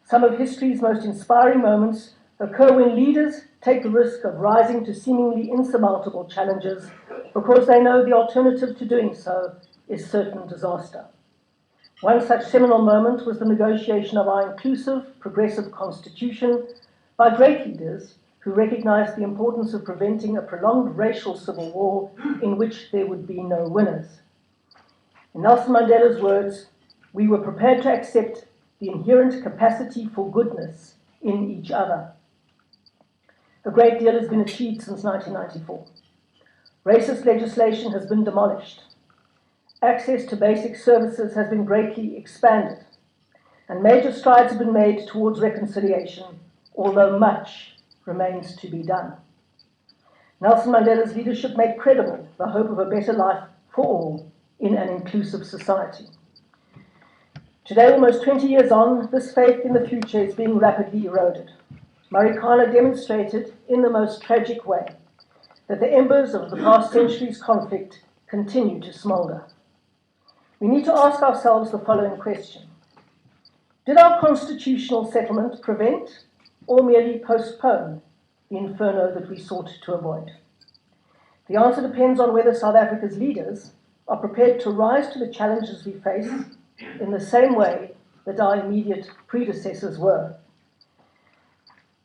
Some of history's most inspiring moments occur when leaders take the risk of rising to seemingly insurmountable challenges because they know the alternative to doing so is certain disaster. One such seminal moment was the negotiation of our inclusive, progressive constitution by great leaders who recognized the importance of preventing a prolonged racial civil war in which there would be no winners. In Nelson Mandela's words, we were prepared to accept the inherent capacity for goodness in each other. A great deal has been achieved since 1994. Racist legislation has been demolished. Access to basic services has been greatly expanded, and major strides have been made towards reconciliation, although much remains to be done. Nelson Mandela's leadership made credible the hope of a better life for all in an inclusive society. Today, almost 20 years on, this faith in the future is being rapidly eroded. Marikana demonstrated in the most tragic way that the embers of the past century's conflict continue to smoulder. We need to ask ourselves the following question. Did our constitutional settlement prevent or merely postpone the inferno that we sought to avoid? The answer depends on whether South Africa's leaders are prepared to rise to the challenges we face in the same way that our immediate predecessors were.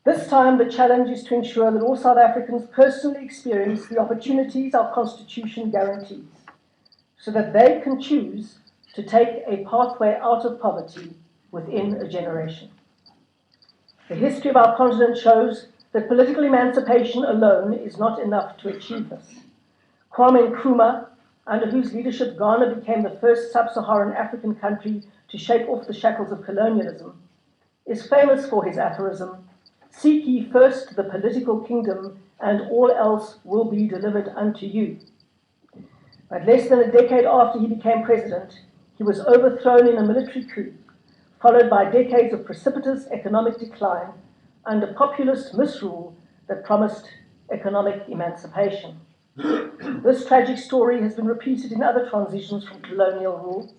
This time, the challenge is to ensure that all South Africans personally experience the opportunities our Constitution guarantees, so that they can choose to take a pathway out of poverty within a generation. The history of our continent shows that political emancipation alone is not enough to achieve this. Kwame Nkrumah, under whose leadership Ghana became the first sub-Saharan African country to shake off the shackles of colonialism, is famous for his aphorism, "Seek ye first the political kingdom, and all else will be delivered unto you." But less than a decade after he became president, he was overthrown in a military coup, followed by decades of precipitous economic decline under populist misrule that promised economic emancipation. This tragic story has been repeated in other transitions from colonial rule.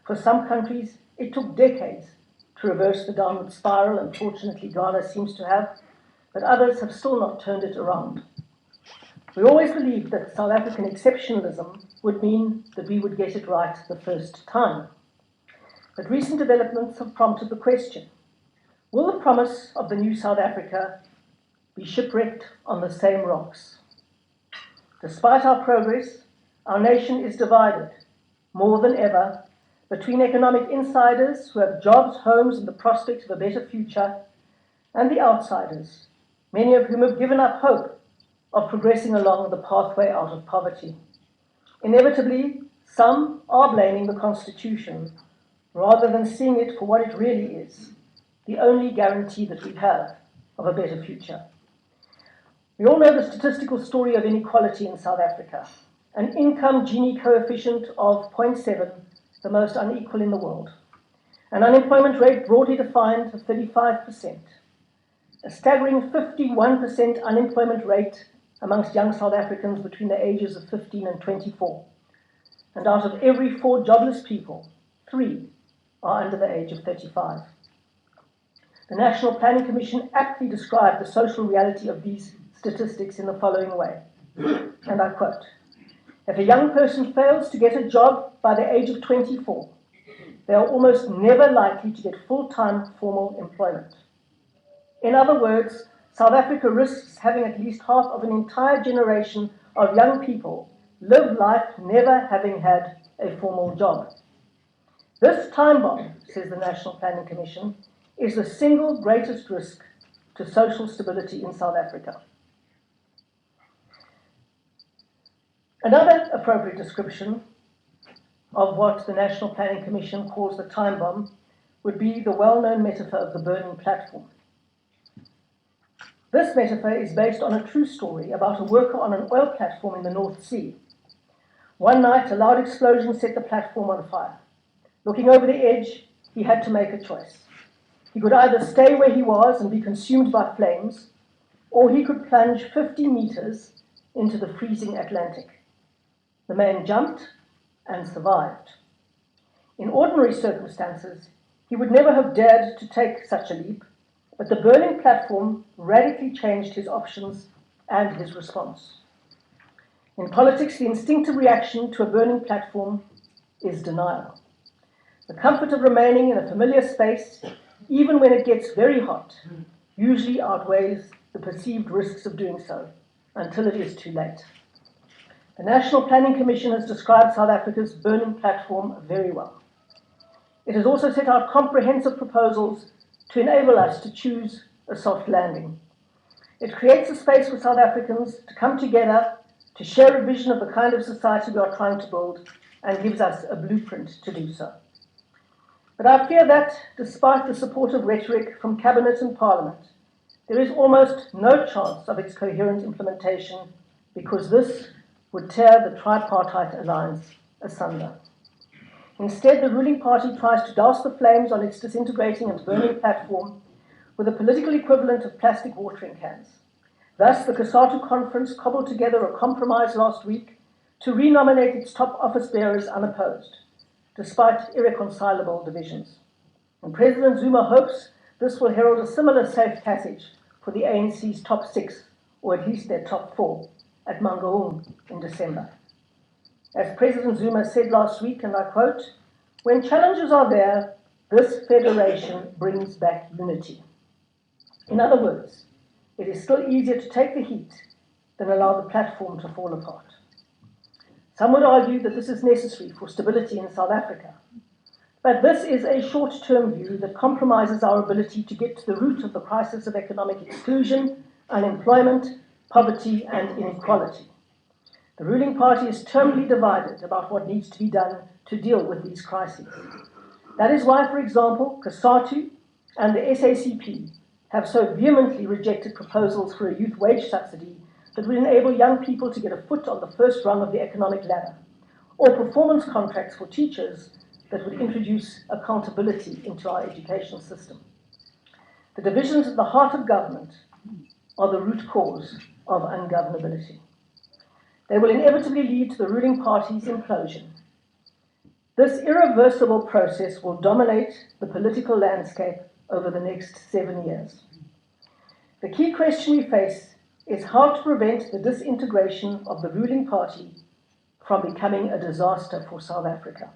For some countries, it took decades to reverse the downward spiral, and fortunately Ghana seems to have, but others have still not turned it around. We always believed that South African exceptionalism would mean that we would get it right the first time. But recent developments have prompted the question, will the promise of the new South Africa be shipwrecked on the same rocks? Despite our progress, our nation is divided, more than ever, between economic insiders who have jobs, homes, and the prospect of a better future, and the outsiders, many of whom have given up hope of progressing along the pathway out of poverty. Inevitably, some are blaming the Constitution rather than seeing it for what it really is, the only guarantee that we have of a better future. We all know the statistical story of inequality in South Africa, an income Gini coefficient of 0.7, the most unequal in the world, an unemployment rate broadly defined of 35%, a staggering 51% unemployment rate amongst young South Africans between the ages of 15 and 24, and out of every 4 jobless people, 3 are under the age of 35. The National Planning Commission aptly described the social reality of these statistics in the following way, and I quote, "If a young person fails to get a job by the age of 24, they are almost never likely to get full-time formal employment." In other words, South Africa risks having at least half of an entire generation of young people live life never having had a formal job. This time bomb, says the National Planning Commission, is the single greatest risk to social stability in South Africa. Another appropriate description of what the National Planning Commission calls the time bomb would be the well-known metaphor of the burning platform. This metaphor is based on a true story about a worker on an oil platform in the North Sea. One night, a loud explosion set the platform on fire. Looking over the edge, he had to make a choice. He could either stay where he was and be consumed by flames, or he could plunge 50 meters into the freezing Atlantic. The man jumped and survived. In ordinary circumstances, He would never have dared to take such a leap, but the burning platform radically changed his options and his response. In politics, the instinctive reaction to a burning platform is denial. The comfort of remaining in a familiar space, even when it gets very hot, usually outweighs the perceived risks of doing so, until it is too late. The National Planning Commission has described South Africa's burning platform very well. It has also set out comprehensive proposals to enable us to choose a soft landing. It creates a space for South Africans to come together, to share a vision of the kind of society we are trying to build, and gives us a blueprint to do so. But I fear that, despite the supportive rhetoric from Cabinet and Parliament, there is almost no chance of its coherent implementation, because this would tear the tripartite alliance asunder. Instead, the ruling party tries to douse the flames on its disintegrating and burning platform with a political equivalent of plastic watering cans. Thus, the COSATU conference cobbled together a compromise last week to renominate its top office bearers unopposed, despite irreconcilable divisions. And President Zuma hopes this will herald a similar safe passage for the ANC's top 6, or at least their top 4, at Mangaung in December. As President Zuma said last week, and I quote, "When challenges are there, this federation brings back unity." In other words, it is still easier to take the heat than allow the platform to fall apart. Some would argue that this is necessary for stability in South Africa, but this is a short-term view that compromises our ability to get to the root of the crisis of economic exclusion, unemployment, poverty, and inequality. The ruling party is terminally divided about what needs to be done to deal with these crises. That is why, for example, COSATU and the SACP have so vehemently rejected proposals for a youth wage subsidy that would enable young people to get a foot on the first rung of the economic ladder, or performance contracts for teachers that would introduce accountability into our education system. The divisions at the heart of government are the root cause of ungovernability. They will inevitably lead to the ruling party's implosion. This irreversible process will dominate the political landscape over the next 7 years. The key question we face is how to prevent the disintegration of the ruling party from becoming a disaster for South Africa.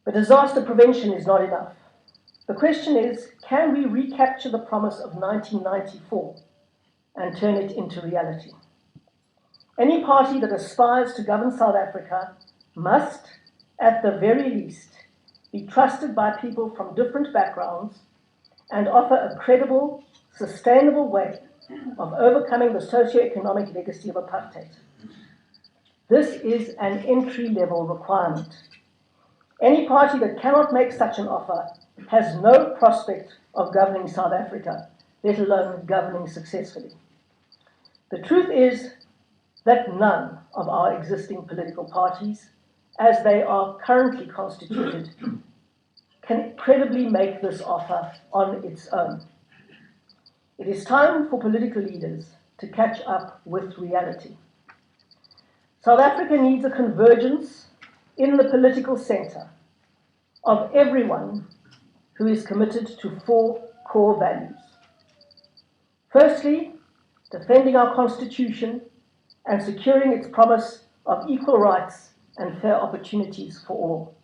But disaster prevention is not enough. The question is, can we recapture the promise of 1994 and turn it into reality? Any party that aspires to govern South Africa must, at the very least, be trusted by people from different backgrounds and offer a credible, sustainable way of overcoming the socio-economic legacy of apartheid. This is an entry-level requirement. Any party that cannot make such an offer has no prospect of governing South Africa, let alone governing successfully. The truth is that none of our existing political parties, as they are currently constituted, can credibly make this offer on its own. It is time for political leaders to catch up with reality. South Africa needs a convergence in the political center of everyone who is committed to 4 core values. Firstly, defending our Constitution and securing its promise of equal rights and fair opportunities for all.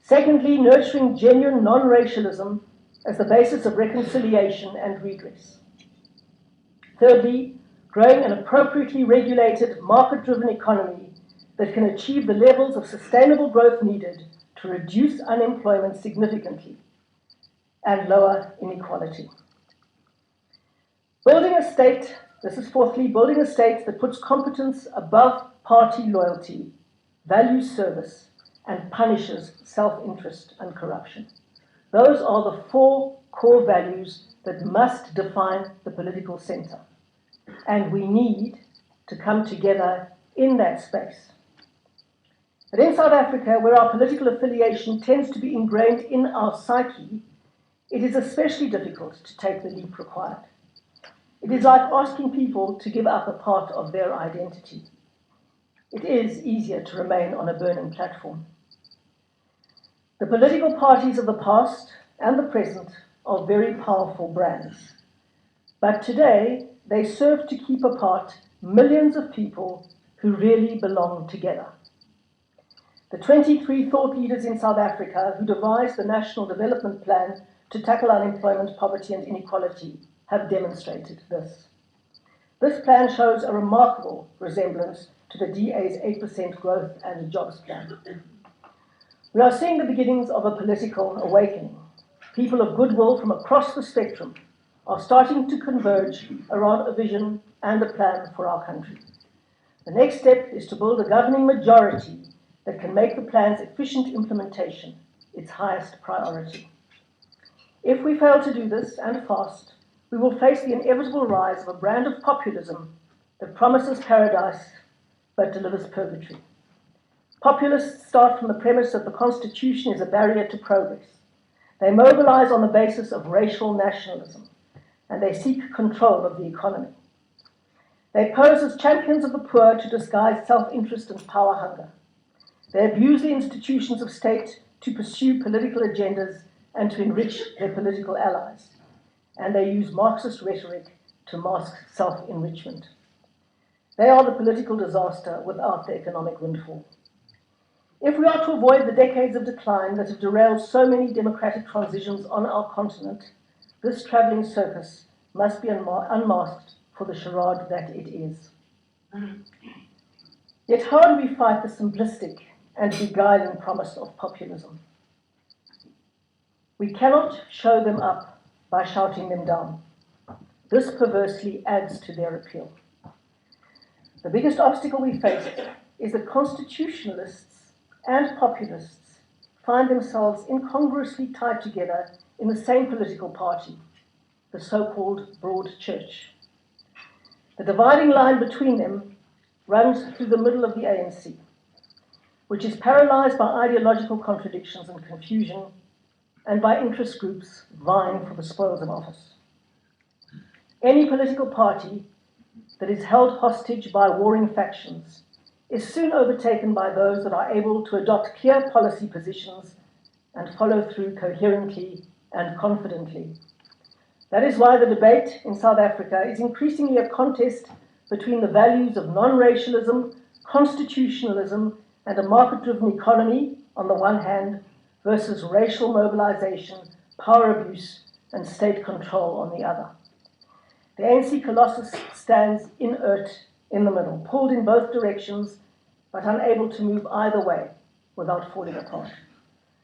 Secondly, nurturing genuine non-racialism as the basis of reconciliation and redress. Thirdly, growing an appropriately regulated, market-driven economy that can achieve the levels of sustainable growth needed to reduce unemployment significantly and lower inequality. Building a state, this is fourthly, building a state that puts competence above party loyalty, values service, and punishes self-interest and corruption. Those are the 4 core values that must define the political center. And we need to come together in that space. But in South Africa, where our political affiliation tends to be ingrained in our psyche, it is especially difficult to take the leap required. It is like asking people to give up a part of their identity. It is easier to remain on a burning platform. The political parties of the past and the present are very powerful brands, but today they serve to keep apart millions of people who really belong together. The 23 thought leaders in South Africa who devised the National Development Plan to tackle unemployment, poverty and inequality have demonstrated this. This plan shows a remarkable resemblance to the DA's 8% growth and jobs plan. We are seeing the beginnings of a political awakening. People of goodwill from across the spectrum are starting to converge around a vision and a plan for our country. The next step is to build a governing majority that can make the plan's efficient implementation its highest priority. If we fail to do this, and fast, we will face the inevitable rise of a brand of populism that promises paradise but delivers purgatory. Populists start from the premise that the Constitution is a barrier to progress. They mobilize on the basis of racial nationalism, and they seek control of the economy. They pose as champions of the poor to disguise self-interest and power hunger. They abuse the institutions of state to pursue political agendas and to enrich their political allies. And they use Marxist rhetoric to mask self-enrichment. They are the political disaster without the economic windfall. If we are to avoid the decades of decline that have derailed so many democratic transitions on our continent, this travelling circus must be unmasked for the charade that it is. Yet how do we fight the simplistic and beguiling promise of populism? We cannot show them up by shouting them down. This perversely adds to their appeal. The biggest obstacle we face is that constitutionalists and populists find themselves incongruously tied together in the same political party, the so-called broad church. The dividing line between them runs through the middle of the ANC, which is paralyzed by ideological contradictions and confusion, and by interest groups vying for the spoils of office. Any political party that is held hostage by warring factions is soon overtaken by those that are able to adopt clear policy positions and follow through coherently and confidently. That is why the debate in South Africa is increasingly a contest between the values of non-racialism, constitutionalism, and a market-driven economy on the one hand, versus racial mobilization, power abuse, and state control on the other. The ANC colossus stands inert in the middle, pulled in both directions, but unable to move either way without falling apart.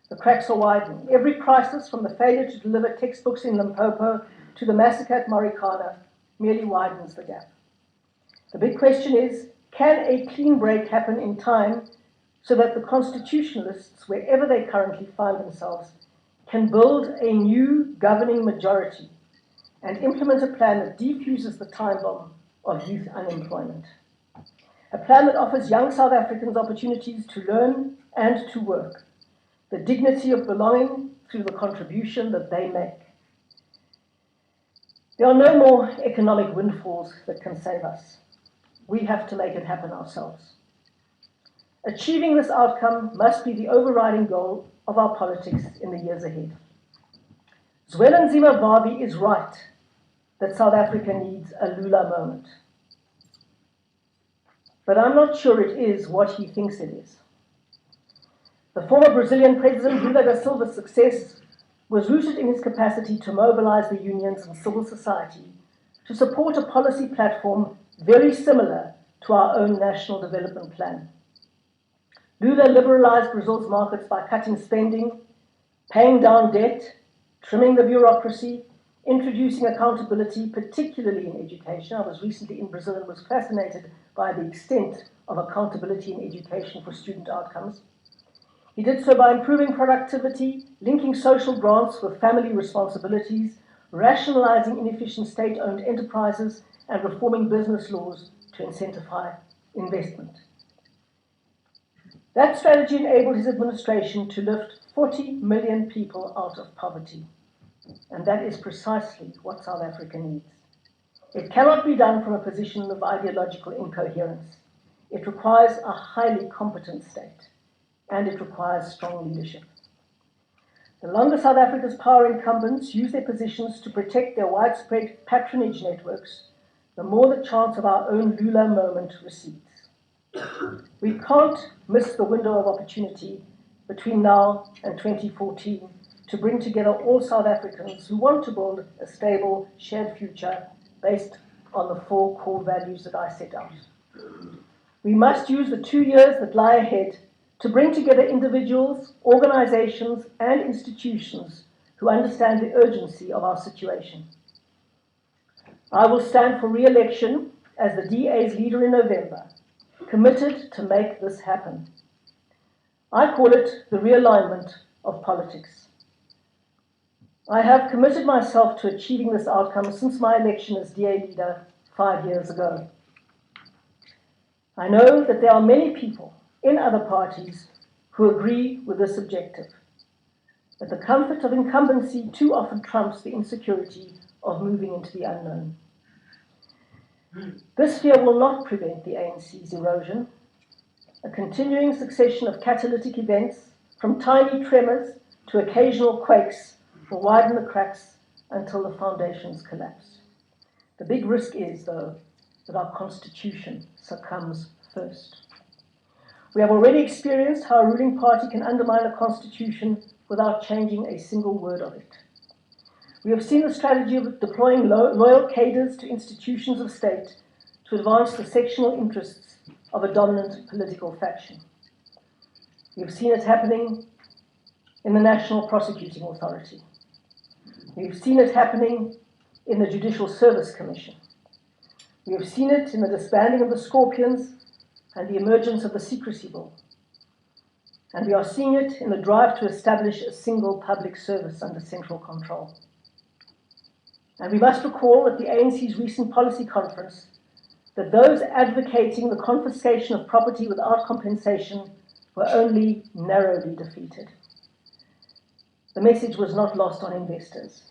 The cracks are widening. Every crisis, from the failure to deliver textbooks in Limpopo to the massacre at Marikana, merely widens the gap. The big question is, can a clean break happen in time so that the constitutionalists, wherever they currently find themselves, can build a new governing majority and implement a plan that defuses the time bomb of youth unemployment? A plan that offers young South Africans opportunities to learn and to work, the dignity of belonging through the contribution that they make. There are no more economic windfalls that can save us. We have to make it happen ourselves. Achieving this outcome must be the overriding goal of our politics in the years ahead. Zwelinzima Vavi is right that South Africa needs a Lula moment. But I'm not sure it is what he thinks it is. The former Brazilian President Lula da Silva's success was rooted in his capacity to mobilize the unions and civil society to support a policy platform very similar to our own National Development Plan. Lula liberalized Brazil's markets by cutting spending, paying down debt, trimming the bureaucracy, introducing accountability, particularly in education. I was recently in Brazil and was fascinated by the extent of accountability in education for student outcomes. He did so by improving productivity, linking social grants with family responsibilities, rationalizing inefficient state-owned enterprises, and reforming business laws to incentivize investment. That strategy enabled his administration to lift 40 million people out of poverty. And that is precisely what South Africa needs. It cannot be done from a position of ideological incoherence. It requires a highly competent state, and it requires strong leadership. The longer South Africa's power incumbents use their positions to protect their widespread patronage networks, the more the chance of our own Lula moment recedes. We can't miss the window of opportunity between now and 2014 to bring together all South Africans who want to build a stable, shared future based on the 4 core values that I set out. We must use the 2 years that lie ahead to bring together individuals, organizations, and institutions who understand the urgency of our situation. I will stand for re-election as the DA's leader in November, committed to make this happen. I call it the realignment of politics. I have committed myself to achieving this outcome since my election as DA leader 5 years ago. I know that there are many people in other parties who agree with this objective, but the comfort of incumbency too often trumps the insecurity of moving into the unknown. This fear will not prevent the ANC's erosion. A continuing succession of catalytic events, from tiny tremors to occasional quakes, will widen the cracks until the foundations collapse. The big risk is, though, that our constitution succumbs first. We have already experienced how a ruling party can undermine a constitution without changing a single word of it. We have seen the strategy of deploying loyal cadres to institutions of state to advance the sectional interests of a dominant political faction. We have seen it happening in the National Prosecuting Authority. We have seen it happening in the Judicial Service Commission. We have seen it in the disbanding of the Scorpions and the emergence of the Secrecy Bill. And we are seeing it in the drive to establish a single public service under central control. And we must recall at the ANC's recent policy conference that those advocating the confiscation of property without compensation were only narrowly defeated. The message was not lost on investors.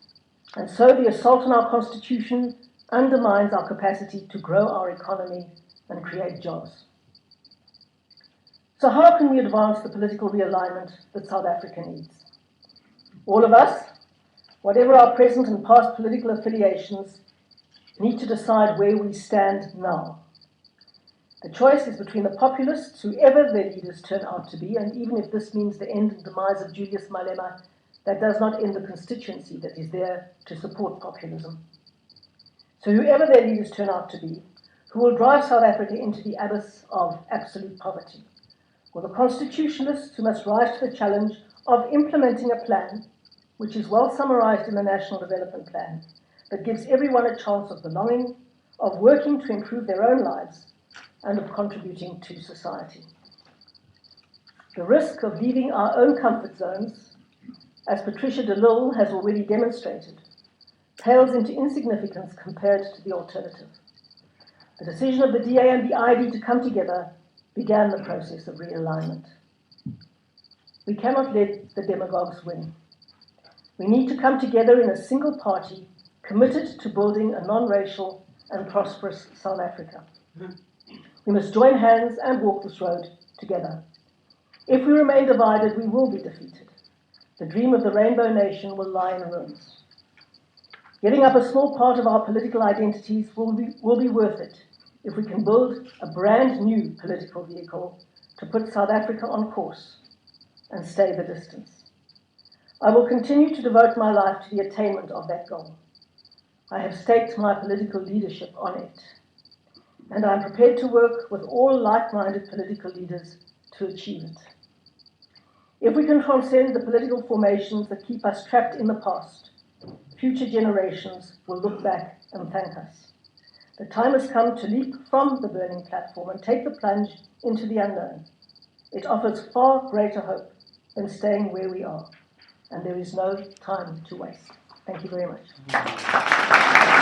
And so the assault on our constitution undermines our capacity to grow our economy and create jobs. So how can we advance the political realignment that South Africa needs? All of us, whatever our present and past political affiliations, need to decide where we stand now. The choice is between the populists, whoever their leaders turn out to be, and even if this means the end and demise of Julius Malema, that does not end the constituency that is there to support populism. So whoever their leaders turn out to be, who will drive South Africa into the abyss of absolute poverty, or the constitutionalists who must rise to the challenge of implementing a plan which is well summarized in the National Development Plan, that gives everyone a chance of belonging, of working to improve their own lives, and of contributing to society. The risk of leaving our own comfort zones, as Patricia de Lille has already demonstrated, pales into insignificance compared to the alternative. The decision of the DA and the ID to come together began the process of realignment. We cannot let the demagogues win. We need to come together in a single party committed to building a non-racial and prosperous South Africa. We must join hands and walk this road together. If we remain divided, we will be defeated. The dream of the Rainbow Nation will lie in ruins. Giving up a small part of our political identities will be worth it if we can build a brand new political vehicle to put South Africa on course and stay the distance. I will continue to devote my life to the attainment of that goal. I have staked my political leadership on it, and I am prepared to work with all like-minded political leaders to achieve it. If we can transcend the political formations that keep us trapped in the past, future generations will look back and thank us. The time has come to leap from the burning platform and take the plunge into the unknown. It offers far greater hope than staying where we are, and there is no time to waste. Thank you very much.